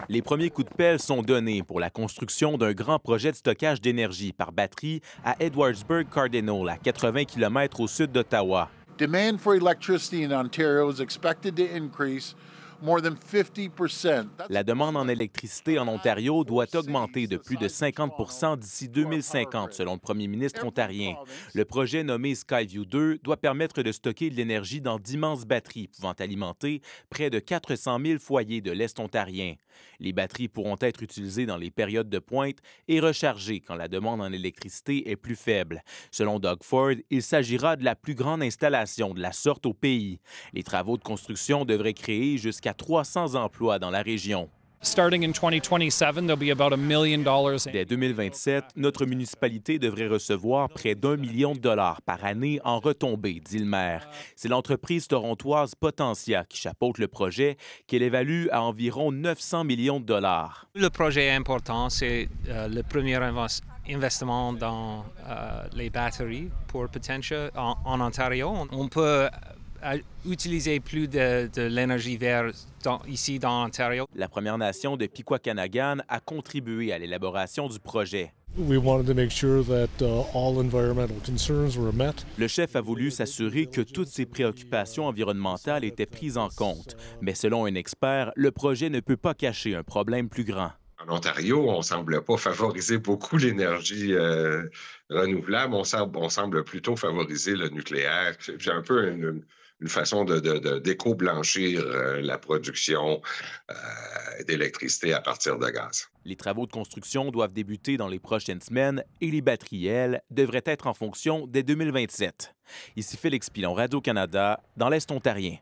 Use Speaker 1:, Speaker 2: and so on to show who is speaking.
Speaker 1: Les premiers coups de pelle sont donnés pour la construction d'un grand projet de stockage d'énergie par batterie à Edwardsburg Cardinal, à 80 km au sud d'Ottawa.
Speaker 2: Demand for electricity in Ontario is expected to increase more than 50%.
Speaker 1: La demande en électricité en Ontario doit augmenter de plus de 50 d'ici 2050, selon le premier ministre ontarien. Le projet nommé Skyview 2 doit permettre de stocker de l'énergie dans d'immenses batteries pouvant alimenter près de 400 000 foyers de l'Est ontarien. Les batteries pourront être utilisées dans les périodes de pointe et rechargées quand la demande en électricité est plus faible. Selon Doug Ford, il s'agira de la plus grande installation de la sorte au pays. Les travaux de construction devraient créer jusqu'à 300 emplois dans la région.
Speaker 3: Starting in 2027, there'll be about $1 million.
Speaker 1: Dès 2027, notre municipalité devrait recevoir près d'1 million de dollars par année en retombées, dit le maire. C'est l'entreprise torontoise Potentia qui chapeaute le projet, qu'elle évalue à environ 900 millions de dollars.
Speaker 4: Le projet est important, c'est le premier investissement dans les batteries pour Potentia en Ontario. On peut utiliser plus de l'énergie verte ici dans l'Ontario.
Speaker 1: La Première Nation de Piquaquanagan a contribué à l'élaboration du projet.
Speaker 5: We wanted to make sure that all environmental concerns were met.
Speaker 1: Le chef a voulu s'assurer que toutes ces préoccupations environnementales étaient prises en compte. Mais selon un expert, le projet ne peut pas cacher un problème plus grand.
Speaker 6: En Ontario, on ne semble pas favoriser beaucoup l'énergie renouvelable. On semble plutôt favoriser le nucléaire. C'est un peu une façon d'éco-blanchir la production d'électricité à partir de gaz.
Speaker 1: Les travaux de construction doivent débuter dans les prochaines semaines et les batteries, elles, devraient être en fonction dès 2027. Ici Félix Pilon, Radio-Canada, dans l'Est ontarien.